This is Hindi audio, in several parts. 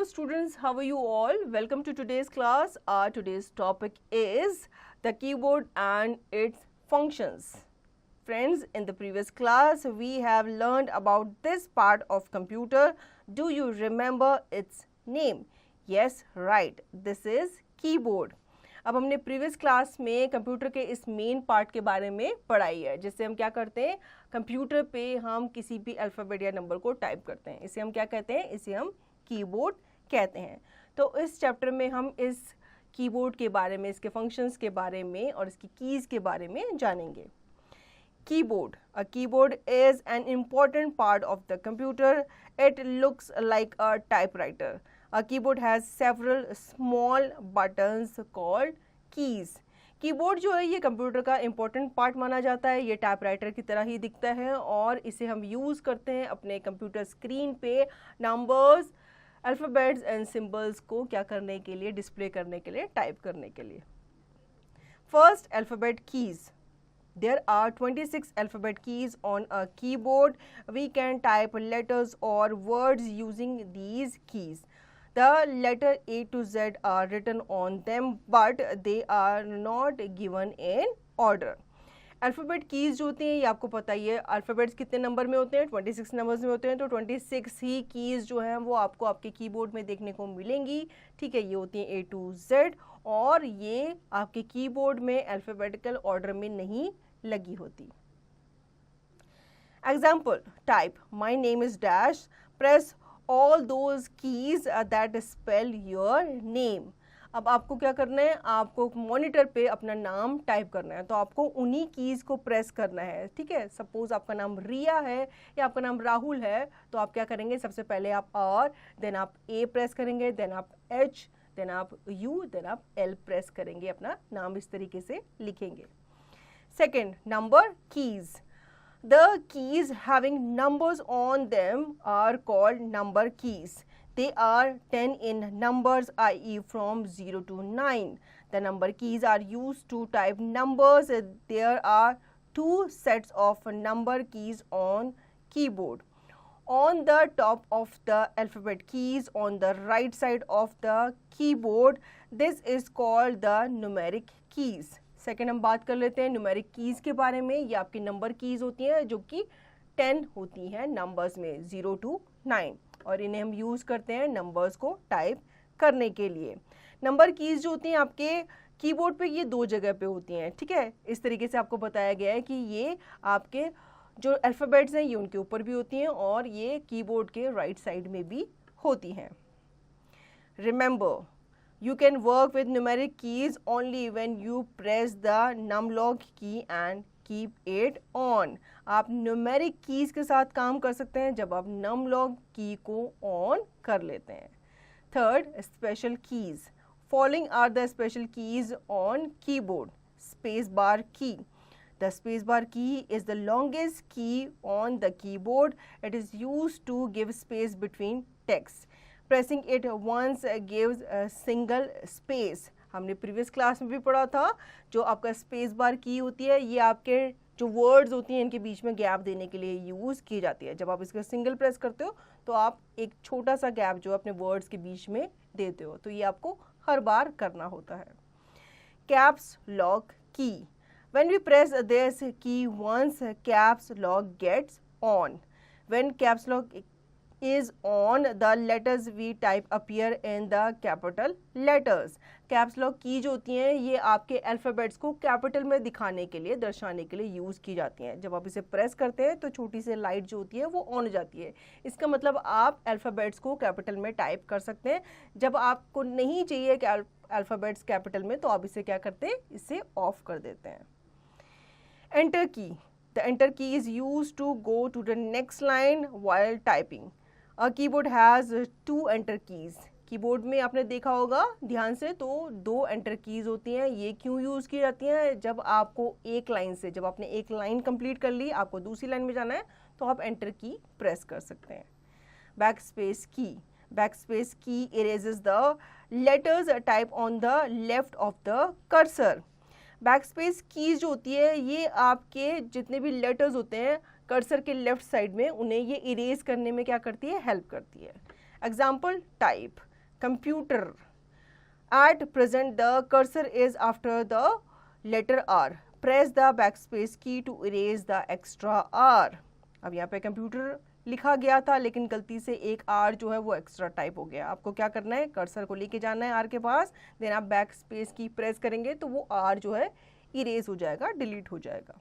students, how are you all? Welcome to today's class. Today's topic is the keyboard and its functions. Friends, in the previous class we have learned about this part of computer. Do you remember its name? Yes, right. This is keyboard. अब हमने प्रीवियस क्लास में कंप्यूटर के इस मेन पार्ट के बारे में पढ़ाई है, जिससे हम क्या करते हैं, कंप्यूटर पे हम किसी भी अल्फ़ाबेट या नंबर को टाइप करते हैं. इसे हम क्या कहते हैं? इसे हम कीबोर्ड कहते हैं. तो इस चैप्टर में हम इस कीबोर्ड के बारे में, इसके फंक्शंस के बारे में और इसकी कीज़ के बारे में जानेंगे. Keyboard. A keyboard is an important part of the computer. It looks like a typewriter. A keyboard has several small buttons called keys. Keyboard जो है ये कंप्यूटर का इम्पोर्टेंट पार्ट माना जाता है. ये टाइपराइटर की तरह ही दिखता है और इसे हम यूज़ करते हैं अपने कंप्यूटर स्क्रीन पे नंबर्स, अल्फ़ाबेट्स एंड सिंबल्स को क्या करने के लिए, डिस्प्ले करने के लिए, टाइप करने के लिए. First, alphabet keys. There are 26 alphabet keys on a keyboard. We can type letters or words using these keys. The letter A to Z are written on them, but they are not given in order. Alphabet keys जो होती हैं ये आपको पता ही है. अल्फ़ाबेट्स कितने नंबर में होते हैं? 26 नंबर्स में होते हैं. तो 26 ही कीज़ जो हैं वो आपको आपके कीबोर्ड में देखने को मिलेंगी. ठीक है, ये होती हैं A to Z और ये आपके कीबोर्ड में अल्फ़ाबेटिकल ऑर्डर में नहीं लगी होती. Example, type my name is dash, press all those keys that spell your name. अब आपको क्या करना है, आपको मॉनिटर पे अपना नाम टाइप करना है, तो आपको उन्हीं कीज़ को प्रेस करना है. ठीक है, सपोज आपका नाम रिया है या आपका नाम राहुल है, तो आप क्या करेंगे, सबसे पहले आप R, देन आप A प्रेस करेंगे, देन आप H, देन आप U, देन आप L प्रेस करेंगे, अपना नाम इस तरीके से लिखेंगे. Second, number keys. The keys having numbers on them are called number keys. They are 10 in numbers, i.e. from 0 to 9. The number keys are used to type numbers. There are two sets of number keys on keyboard. On the top of the alphabet keys on the right side of the keyboard, this is called the numeric keys. Second हम बात कर लेते हैं न्यूमेरिक कीज़ के बारे में. ये आपकी नंबर कीज़ होती हैं जो कि 10 होती हैं नंबर्स में, 0 to 9, और इन्हें हम यूज़ करते हैं नंबर्स को टाइप करने के लिए. नंबर कीज़ जो होती हैं आपके कीबोर्ड पे ये दो जगह पे होती हैं. ठीक है, इस तरीके से आपको बताया गया है कि ये आपके जो अल्फ़ाबेट्स हैं ये उनके ऊपर भी होती हैं और ये कीबोर्ड के राइट साइड में भी होती हैं. Remember, you can work with numeric keys only when you press the numlock key and keep it on. आप numeric keys के साथ काम कर सकते हैं जब आप numlock key को on कर लेते हैं. Third, special keys. Following are the special keys on keyboard. Space bar key. The space bar key is the longest key on the keyboard. It is used to give space between text. Pressing it once gives a single space. हमने प्रीवियस क्लास में भी पढ़ा था, जो आपका स्पेस बार की होती है ये आपके जो वर्ड्स होती हैं इनके बीच में गैप देने के लिए यूज़ की जाती है. जब आप इसको सिंगल प्रेस करते हो तो आप एक छोटा सा गैप जो अपने वर्ड्स के बीच में देते हो, तो ये आपको हर बार करना होता है. कैप्स लॉक की. When we press this key once, caps lock gets on. When caps lock is on, the letters we type appear in the capital letters. Caps lock की जो होती हैं ये आपके अल्फ़ाबेट्स को कैपिटल में दिखाने के लिए, दर्शाने के लिए यूज़ की जाती हैं. जब आप इसे प्रेस करते हैं तो छोटी सी लाइट जो होती है वो ऑन हो जाती है. इसका मतलब आप अल्फ़ाबेट्स को कैपिटल में टाइप कर सकते हैं. जब आपको नहीं चाहिए कि अल्फ़ाबेट्स कैपिटल में, तो आप इसे क्या करते हैं, इसे ऑफ कर देते हैं. एंटर की. The enter key is used to go to the next line while typing. A keyboard has two enter keys. Keyboard में आपने देखा होगा ध्यान से, तो दो एंटर कीज़ होती हैं. ये क्यों यूज़ की जाती हैं, जब आपको एक लाइन से, जब आपने एक लाइन कंप्लीट कर ली, आपको दूसरी लाइन में जाना है, तो आप एंटर की प्रेस कर सकते हैं. Back space key. Back space key erases the letters type on the left of the cursor. Back space keys जो होती है ये आपके जितने भी लेटर्स होते हैं कर्सर के लेफ्ट साइड में, उन्हें ये इरेज करने में क्या करती है, हेल्प करती है. Example, type computer. At present, the cursor is after the letter R. Press the backspace key to erase the extra R. अब यहाँ पे कंप्यूटर लिखा गया था लेकिन गलती से एक R जो है वो एक्स्ट्रा टाइप हो गया. आपको क्या करना है, कर्सर को लेके जाना है R के पास, देन आप बैक स्पेस की प्रेस करेंगे तो वो R जो है इरेज हो जाएगा, डिलीट हो जाएगा.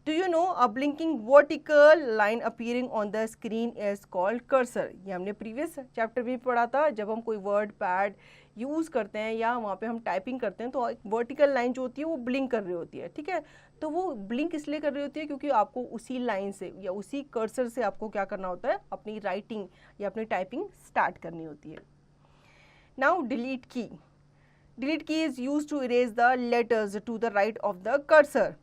Do you know a blinking vertical line appearing on the screen is called cursor? ये हमने प्रीवियस चैप्टर में पढ़ा था. जब हम कोई वर्ड पैड यूज़ करते हैं या वहाँ पे हम टाइपिंग करते हैं तो एक वर्टिकल लाइन जो होती है वो ब्लिंक कर रही होती है. ठीक है, तो वो ब्लिंक इसलिए कर रही होती है क्योंकि आपको उसी लाइन से या उसी कर्सर से आपको क्या करना होता है, अपनी राइटिंग या अपनी टाइपिंग स्टार्ट करनी होती है. Now delete key. Delete key is use to erase the letters to the right of the cursor.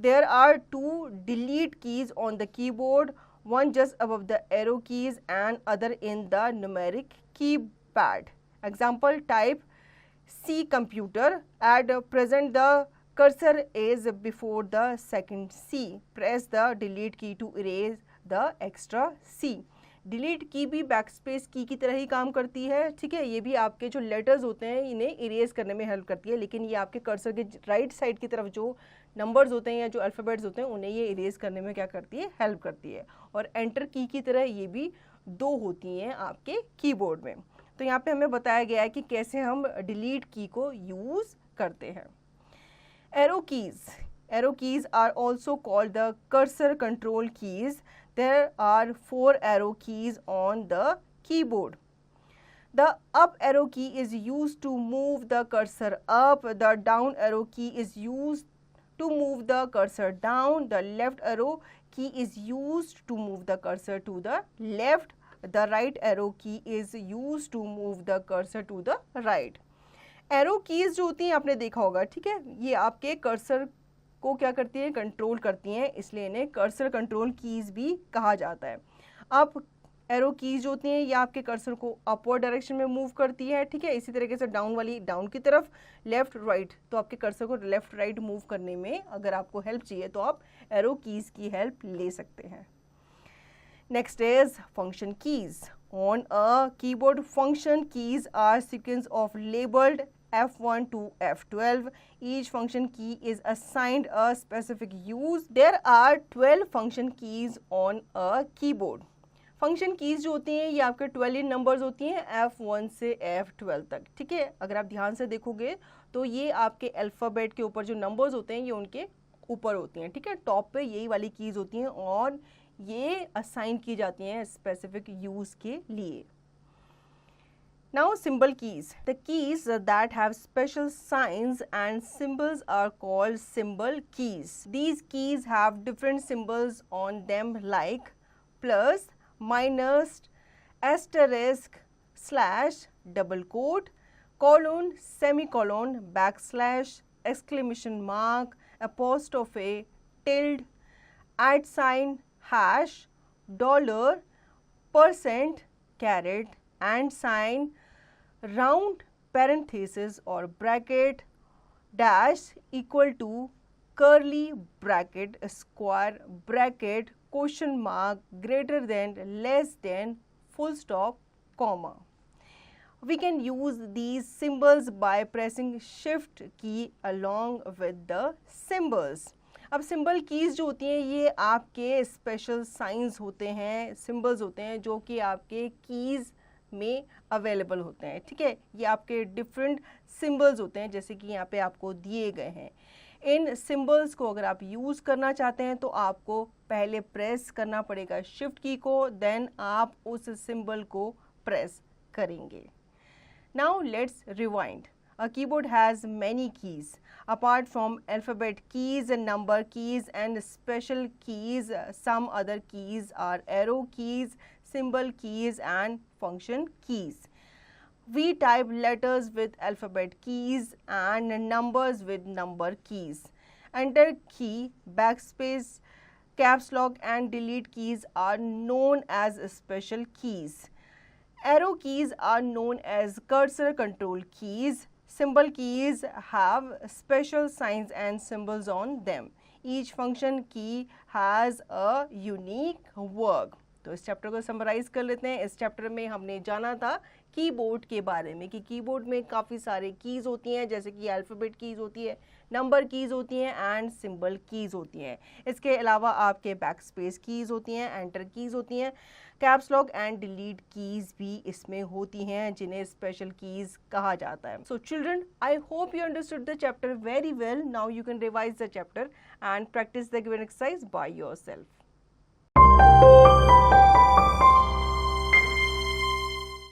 There are two delete keys on the keyboard, one just above the arrow keys and other in the numeric keypad. Example, type C computer. At present the cursor is before the second C. Press the delete key to erase the extra C. Delete की भी बैकस्पेस की तरह ही काम करती है. ठीक है, ये भी आपके जो लेटर्स होते हैं इन्हें इरेज करने में हेल्प करती है, लेकिन ये आपके कर्सर के राइट साइड की तरफ जो नंबर्स होते हैं या जो अल्फ़ाबेट्स होते हैं उन्हें ये इरेज करने में क्या करती है, हेल्प करती है. और एंटर की तरह ये भी दो होती हैं आपके कीबोर्ड में. तो यहाँ पे हमें बताया गया है कि कैसे हम डिलीट की को यूज़ करते हैं. Arrow keys. Arrow keys are also called the cursor control keys. There are 4 arrow keys on the keyboard. The up arrow key is used to move the cursor up. The down arrow key is used to move the cursor down. The left arrow key is used to move the cursor to the left. The right arrow key is used to move the cursor to the right. Arrow keys जो होती हैं आपने देखा होगा. ठीक है, ये आपके कर्सर को क्या करती हैं, कंट्रोल करती हैं, इसलिए इन्हें कर्सर कंट्रोल कीज़ भी कहा जाता है. अब एरो कीज़ जो होती हैं ये आपके कर्सर को अपवर्ड डायरेक्शन में मूव करती है. ठीक है, इसी तरीके से डाउन वाली डाउन की तरफ, लेफ्ट राइट तो आपके कर्सर को लेफ्ट राइट मूव करने में अगर आपको हेल्प चाहिए तो आप एरो कीज़ की हेल्प ले सकते हैं. Next is function keys. On a keyboard, function keys are sequence of labeled F1 to F12. Each function key is assigned a specific use. There are 12 function keys on a keyboard. Function keys जो होती हैं ये आपके 12 नंबर्स होती हैं F1 से F12 तक. ठीक है, अगर आप ध्यान से देखोगे तो ये आपके अल्फ़ाबेट के ऊपर जो नंबर्स होते हैं ये उनके ऊपर होती हैं. ठीक है, टॉप पे यही वाली कीज़ होती हैं और ये असाइन की जाती हैं स्पेसिफिक यूज़ के लिए. Now symbol keys. The keys that have special signs and symbols are called symbol keys. These keys have different symbols on them like plus, minus, asterisk, slash, double quote, colon, semicolon, backslash, exclamation mark, apostrophe, tilde, @, hash, dollar, %, caret, and sign, round, parenthesis or bracket, dash, equal to, curly bracket, square bracket, question mark, greater than, less than, full stop, comma. We can use these symbols by pressing shift key along with the symbols. अब सिंबल कीज़ जो होती हैं ये आपके स्पेशल साइंस होते हैं, सिंबल्स होते हैं जो कि आपके कीज़ में अवेलेबल होते हैं. ठीक है, ये आपके डिफरेंट सिंबल्स होते हैं जैसे कि यहाँ पे आपको दिए गए हैं. इन सिंबल्स को अगर आप यूज़ करना चाहते हैं तो आपको पहले प्रेस करना पड़ेगा शिफ्ट की को, देन आप उस सिंबल को प्रेस करेंगे. Now let's rewind. A keyboard has many keys. Apart from alphabet keys and number keys and special keys, some other keys are arrow keys, symbol keys and function keys. We type letters with alphabet keys and numbers with number keys. Enter key, backspace, caps lock and delete keys are known as special keys. Arrow keys are known as cursor control keys. Symbol keys have special signs and symbols on them. Each function key has a unique work. तो इस चैप्टर को समराइज कर लेते हैं। इस चैप्टर में हमने जाना था कीबोर्ड के बारे में कि कीबोर्ड में काफ़ी सारे कीज़ होती हैं, जैसे कि अल्फ़ाबेट कीज़ होती है, नंबर कीज़ होती हैं एंड सिंबल कीज़ होती हैं। इसके अलावा आपके बैक स्पेस कीज़ होती हैं, एंटर कीज़ होती हैं, caps lock and delete keys भी इसमें होती हैं, जिन्हें स्पेशल कीज़ कहा जाता है। So children, I hope you understood the chapter very well. Now you can revise the chapter and practice the given exercise by yourself.